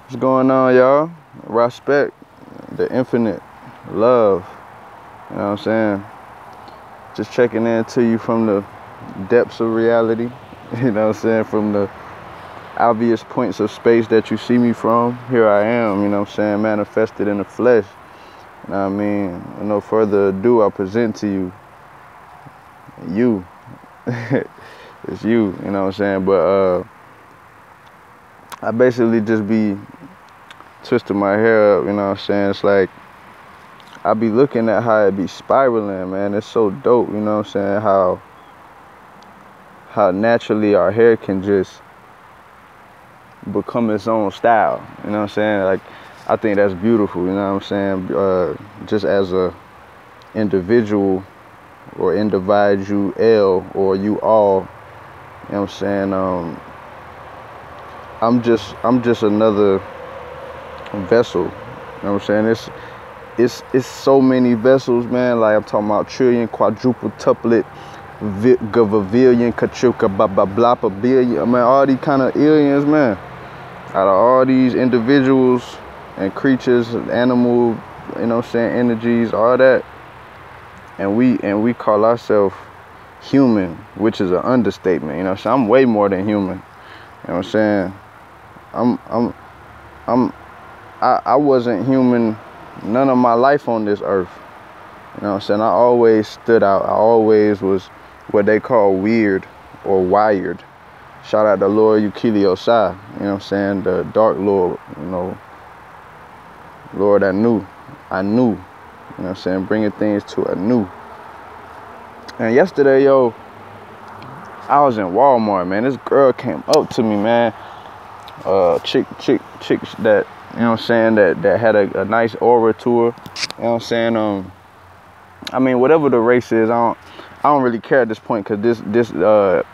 What's going on, y'all? Raspect, the infinite love. You know what I'm saying? Just checking in to you from the depths of reality. You know what I'm saying? From the obvious points of space that you see me from. Here I am, you know what I'm saying? Manifested in the flesh. You know what I mean? With no further ado, I present to you. You. It's you know what I'm saying? But I basically just be twisting my hair up, you know what I'm saying? It's like I be looking at how it be spiraling, man. It's so dope, you know what I'm saying? How naturally our hair can just become its own style, you know what I'm saying? Like, I think that's beautiful, you know what I'm saying? Just as a individual or individual or you all, you know what I'm saying? I'm just another vessel, you know what I'm saying? It's so many vessels, man. Like, I'm talking about trillion, quadruple, tuplet, gavillion, kachuka, blah, blah, blah, blah, billion. I mean, all these kind of aliens, man. Out of all these individuals and creatures, animal, you know what I'm saying, energies, all that. And we call ourselves human, which is an understatement, you know what I'm saying? I'm way more than human. You know what I'm saying? I wasn't human none of my life on this earth. You know what I'm saying? I always stood out. I always was what they call weird or wired. Shout out to Lord Yukili Osai, you know what I'm saying? The Dark Lord, you know. Lord, I knew, you know what I'm saying? Bringing things to a new. And yesterday, yo, I was in Walmart, man. This girl came up to me, man. Chick that, you know what I'm saying, that had a nice aura to her. You know what I'm saying? I mean, whatever the race is, I don't really care at this point, because this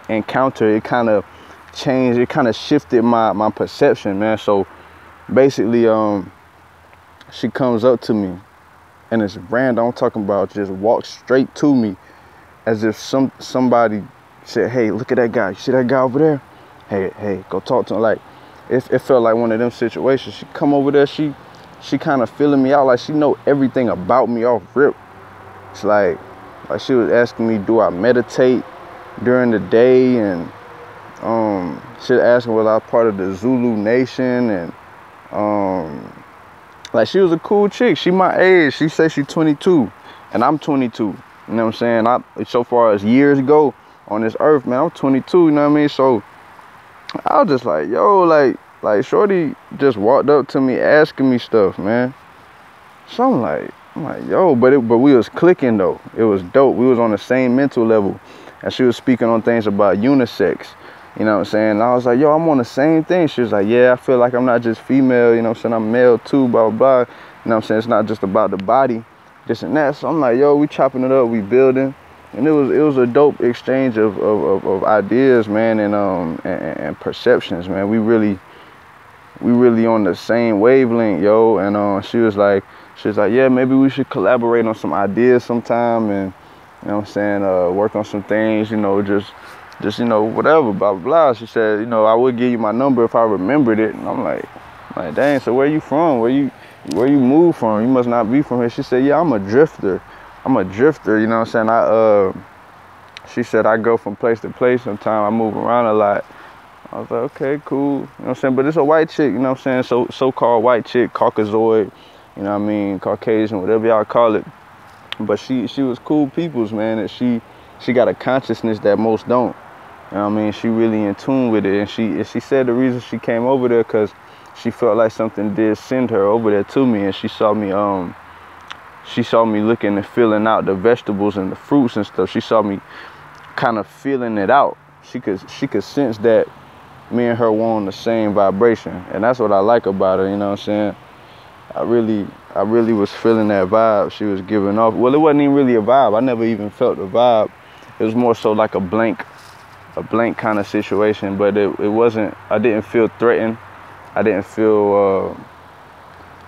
encounter, it kind of changed, it kind of shifted my perception, man. So basically, she comes up to me, and it's random. I'm talking about just walked straight to me, as if somebody said, "Hey, look at that guy. You see that guy over there? Hey, go talk to him." Like, it felt like one of them situations. She come over there, she kind of feeling me out, like she know everything about me off rip. It's like she was asking me, do I meditate during the day? And she was asking was I part of the Zulu Nation, and like, she was a cool chick. She my age. She say she 22, and I'm 22. You know what I'm saying? So far as years ago on this earth, man, I'm 22. You know what I mean? So I was just like, yo, like shorty just walked up to me asking me stuff, man. So I'm like, yo, but we was clicking though. It was dope. We was on the same mental level, and she was speaking on things about unisex. You know what I'm saying? And I was like, yo, I'm on the same thing. She was like, yeah, I feel like I'm not just female. You know what I'm saying? I'm male too, blah, blah, blah. You know what I'm saying? It's not just about the body, this and that. So I'm like, yo, we chopping it up, we building. And it was a dope exchange of ideas, man, and perceptions, man. We really on the same wavelength, yo. And she was like, yeah, maybe we should collaborate on some ideas sometime, and, you know what I'm saying, work on some things, you know, just you know, whatever, blah, blah, blah. She said, you know, I would give you my number if I remembered it. And I'm like, dang, so where you from? Where you moved from? You must not be from here. She said, yeah, I'm a drifter, you know what I'm saying? She said, I go from place to place. Sometimes I move around a lot. I was like, okay, cool. You know what I'm saying? But it's a white chick, you know what I'm saying? So-called white chick, Caucasoid, you know what I mean? Caucasian, whatever y'all call it. But she was cool peoples, man. And she got a consciousness that most don't. You know what I mean? She really in tune with it. And she said the reason she came over there because she felt like something did send her over there to me. And she saw me looking and feeling out the vegetables and the fruits and stuff. She saw me kind of feeling it out. She could sense that me and her were on the same vibration. And that's what I like about her, you know what I'm saying? I really was feeling that vibe she was giving off. Well, it wasn't even really a vibe. I never even felt the vibe. It was more so like a blank kind of situation, but it wasn't, I didn't feel threatened. I didn't feel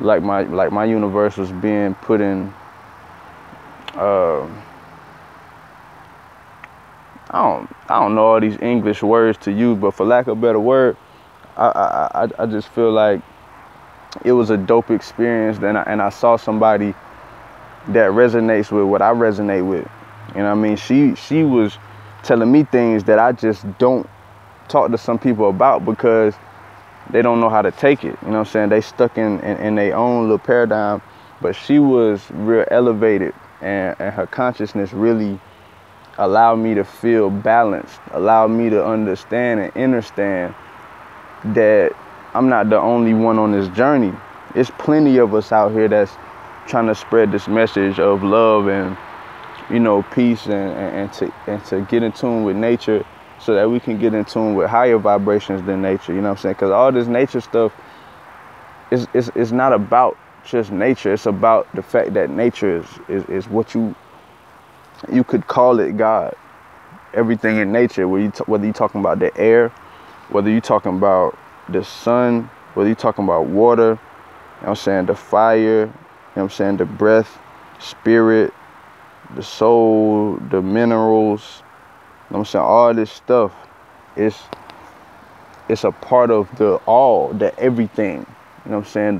like my universe was being put in I don't know all these English words to use, but for lack of a better word, I just feel like it was a dope experience. And I saw somebody that resonates with what I resonate with. You know what I mean? She was telling me things that I just don't talk to some people about because they don't know how to take it. You know what I'm saying? They stuck in their own little paradigm. But she was real elevated, and her consciousness really allowed me to feel balanced, allowed me to understand and understand that I'm not the only one on this journey. There's plenty of us out here that's trying to spread this message of love and, you know, peace and to get in tune with nature so that we can get in tune with higher vibrations than nature. You know what I'm saying? Because all this nature stuff is not about just nature. It's about the fact that nature is what you could call it God. Everything in nature, whether you're talking about the air, whether you're talking about the sun, whether you're talking about water, you know what I'm saying, the fire, you know what I'm saying, the breath, spirit, the soul, the minerals, you know what I'm saying, all this stuff it's a part of the all, the everything. You know what I'm saying?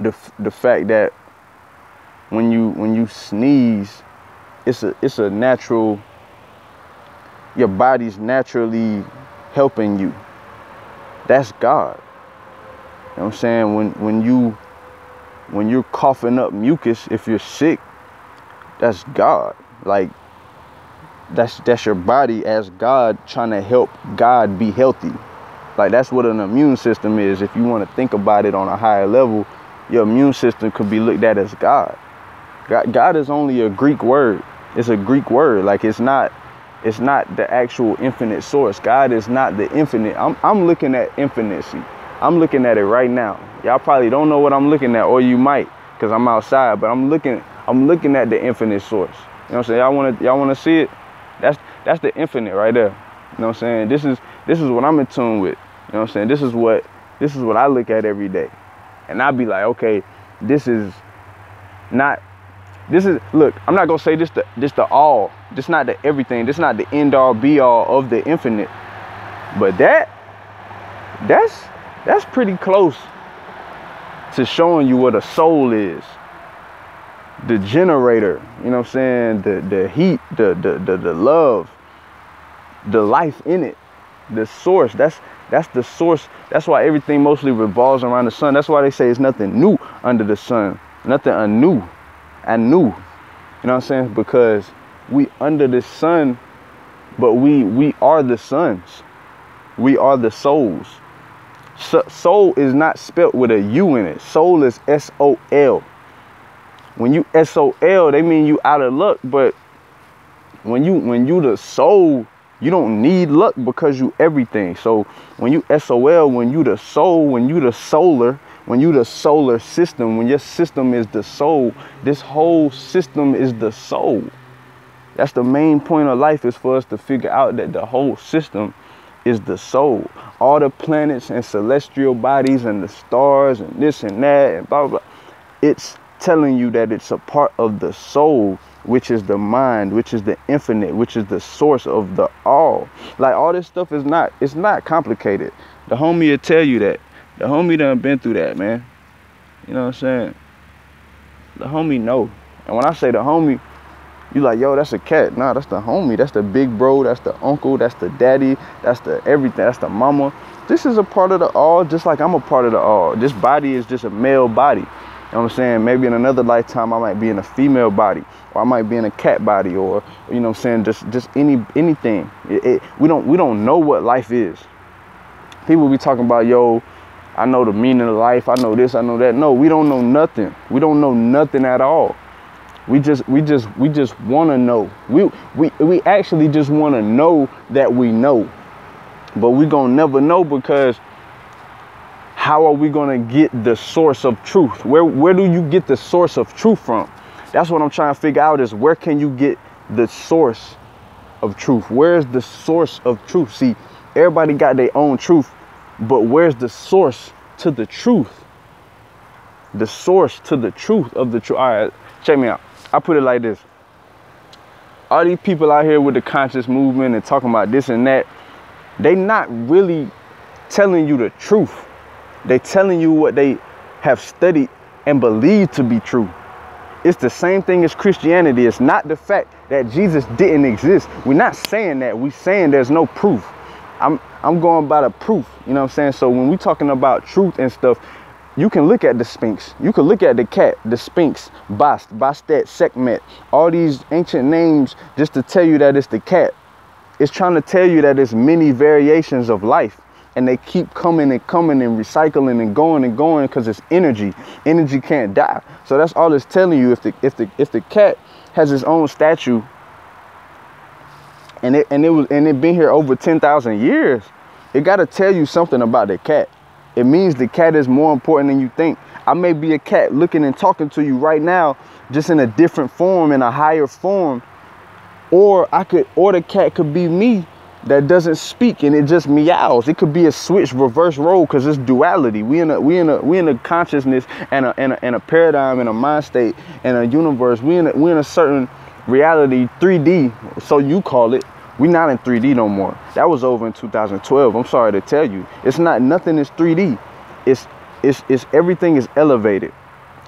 The fact that when you sneeze, it's a natural, your body's naturally helping you. That's God. You know what I'm saying? When you're coughing up mucus, if you're sick, that's God. Like that's your body as God trying to help God be healthy. Like that's what an immune system is. If you want to think about it on a higher level, your immune system could be looked at as God. God is only a Greek word. It's a Greek word. Like it's not the actual infinite source. God is not the infinite. I'm looking at infinity. I'm looking at it right now. Y'all probably don't know what I'm looking at, or you might, because I'm outside, but I'm looking at the infinite source. You know what I'm saying? Y'all wanna see it? That's the infinite right there. You know what I'm saying? This is what I'm in tune with. You know what I'm saying? This is what I look at every day. And I'll be like, okay, look, I'm not gonna say this the all. This not the everything. This not the end all be all of the infinite. But that's pretty close to showing you what a soul is. The generator, you know what I'm saying? The heat, the love, the life in it, the source. That's the source. That's why everything mostly revolves around the sun. That's why they say it's nothing new under the sun. Nothing anew. You know what I'm saying? Because we under the sun, but we are the sons. We are the souls. Soul is not spelt with a U in it. Soul is S-O-L. When you S-O-L, they mean you out of luck. But when you the soul, you don't need luck because you everything. So when you S-O-L, when you the soul, when you the solar, when you the solar system, when your system is the soul, this whole system is the soul. That's the main point of life, is for us to figure out that the whole system is the soul. All the planets and celestial bodies and the stars and this and that and blah, blah, blah. It's telling you that it's a part of the soul, which is the mind, which is the infinite, which is the source of the all. Like all this stuff it's not complicated. The homie will tell you that. The homie done been through that, man. You know what I'm saying? The homie know. And when I say the homie, you like, yo, that's a cat. Nah, that's the homie. That's the big bro. That's the uncle. That's the daddy. That's the everything. That's the mama. This is a part of the all, just like I'm a part of the all. This body is just a male body. You know what I'm saying? Maybe in another lifetime, I might be in a female body, or I might be in a cat body, or, you know what I'm saying, just anything. We don't know what life is. People be talking about, yo, I know the meaning of life. I know this, I know that. No, we don't know nothing. We don't know nothing at all. We just want to know. We actually just want to know that we know. But we gonna never know, because how are we gonna get the source of truth? Where do you get the source of truth from? That's what I'm trying to figure out, is where can you get the source of truth? Where's the source of truth? See, everybody got their own truth, but where's the source to the truth? The source to the truth of the truth. All right, check me out. I put it like this. All these people out here with the conscious movement and talking about this and that, they not really telling you the truth. They're telling you what they have studied and believe to be true. It's the same thing as Christianity. It's not the fact that Jesus didn't exist. We're not saying that. We're saying there's no proof. I'm going by the proof. You know what I'm saying? So when we're talking about truth and stuff, you can look at the Sphinx. You can look at the cat, the Sphinx, Bast, Bastet, Sekhmet, all these ancient names just to tell you that it's the cat. It's trying to tell you that there's many variations of life, and they keep coming and coming and recycling and going because it's energy. Energy can't die. So that's all it's telling you. If the cat has its own statue and it been here over 10,000 years, it got to tell you something about the cat. It means the cat is more important than you think. I may be a cat looking and talking to you right now, just in a different form, in a higher form. Or the cat could be me that doesn't speak and it just meows. It could be a switch, reverse role, because it's duality. We in a consciousness and a paradigm and a mind state and a universe. We in a certain reality, 3D. So you call it. We're not in 3D no more. That was over in 2012. I'm sorry to tell you. It's not, nothing is 3D. It's everything is elevated.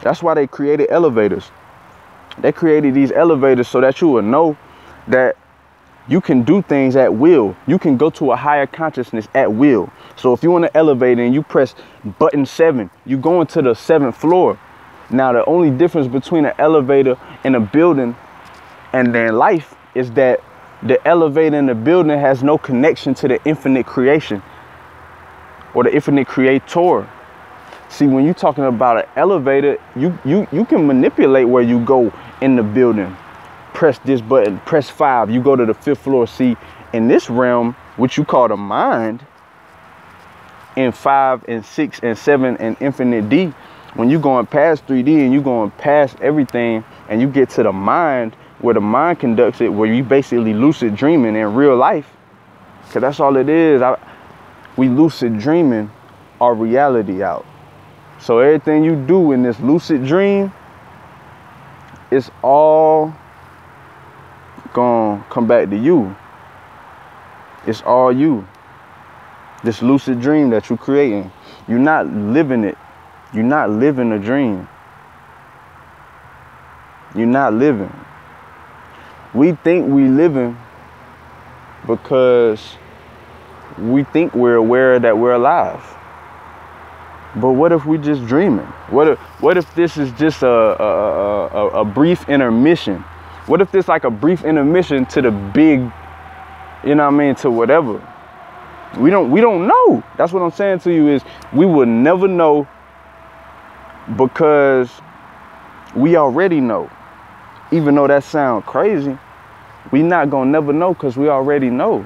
That's why they created elevators. They created these elevators so that you will know that you can do things at will. You can go to a higher consciousness at will. So if you're on an elevator and you press button 7, you go into the 7th floor. Now, the only difference between an elevator and a building and then life is that the elevator in the building has no connection to the infinite creation or the infinite creator. See, when you're talking about an elevator, you can manipulate where you go in the building. Press this button, press 5, you go to the 5th floor. See, in this realm, what you call the mind, in 5 and 6 and 7 and infinite D, when you're going past 3D and you're going past everything and you get to the mind, where the mind conducts it, where you basically lucid dreaming in real life, because that's all it is. We lucid dreaming our reality out. So everything you do in this lucid dream, it's all gonna come back to you. It's all you. This lucid dream that you're creating, you're not living it. You're not living a dream. You're not living. We think we living because we think we're aware that we're alive. But what if we just dreaming? What if this is just a brief intermission? What if this like a brief intermission to the big, you know what I mean, to whatever? We don't know. That's what I'm saying to you is we will never know, because we already know. Even though that sounds crazy, we not gonna never know because we already know.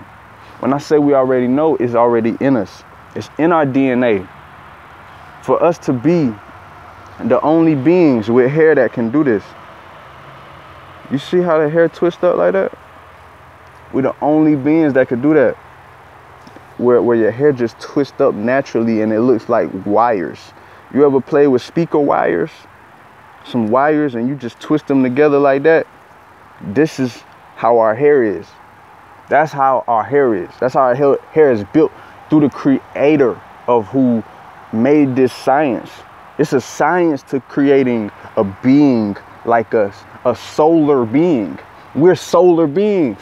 When I say we already know, it's already in us. It's in our DNA. For us to be the only beings with hair that can do this. You see how the hair twists up like that? We're the only beings that can do that. Where your hair just twists up naturally and it looks like wires. You ever play with speaker wires? Some wires and you just twist them together like that? This is how our hair is. That's how our hair is. That's how our hair is built through the creator of who made this science. It's a science to creating a being like us, a solar being. We're solar beings.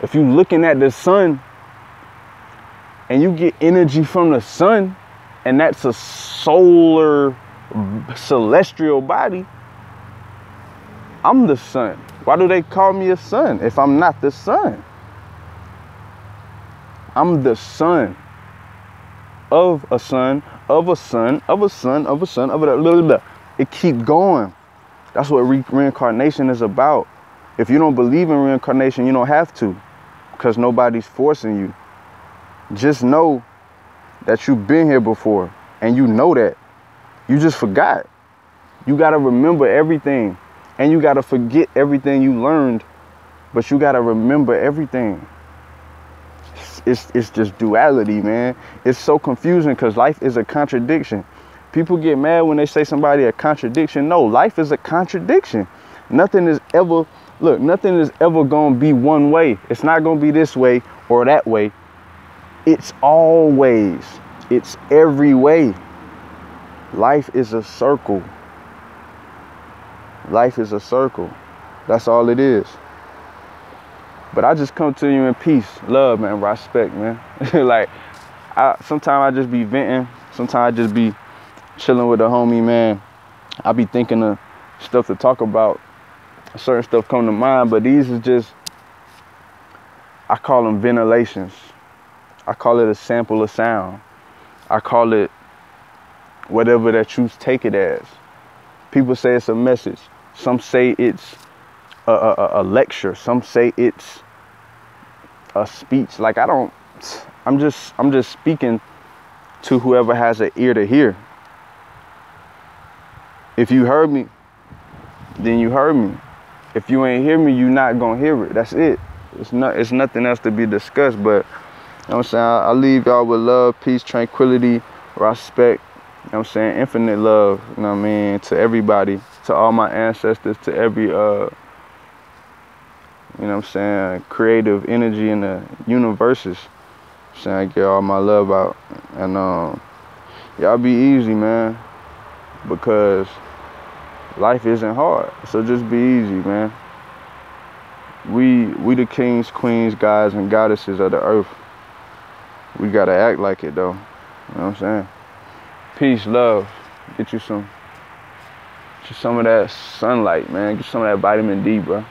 If you're looking at the sun and you get energy from the sun, and that's a solar celestial body, I'm the sun. Why do they call me a sun if I'm not the sun? I'm the son of a son, of a son, of a son, of a son, of a little bit. It keeps going. That's what reincarnation is about. If you don't believe in reincarnation, you don't have to, because nobody's forcing you. Just know that you've been here before, and you know that. You just forgot. You got to remember everything, and you got to forget everything you learned, but you got to remember everything. It's just duality, man. It's so confusing because life is a contradiction. People get mad when they say somebody a contradiction. No, life is a contradiction. Nothing is ever going to be one way. It's not going to be this way or that way. It's always, it's every way. Life is a circle. Life is a circle. That's all it is. But I just come to you in peace, love, man, respect, man. Like, sometimes I just be venting. Sometimes I just be chilling with a homie, man. I be thinking of stuff to talk about. Certain stuff come to mind, but these is just, I call them ventilations. I call it a sample of sound. I call it whatever that you take it as. People say it's a message. Some say it's a lecture. Some say it's a speech. Like, I'm just speaking to whoever has an ear to hear. If you heard me, then you heard me. If you ain't hear me, you not gonna hear it. That's it. It's nothing else to be discussed. But you know what I'm saying, I leave y'all with love, peace, tranquility, respect. You know what I'm saying, infinite love. You know what I mean, to everybody, to all my ancestors, to every you know what I'm saying, creative energy in the universes. I'm saying, I get all my love out. And y'all be easy, man, because life isn't hard. So just be easy, man. We the kings, queens, gods, and goddesses of the earth. We gotta act like it, though. You know what I'm saying? Peace, love. Get you some of that sunlight, man. Get some of that vitamin D, bro.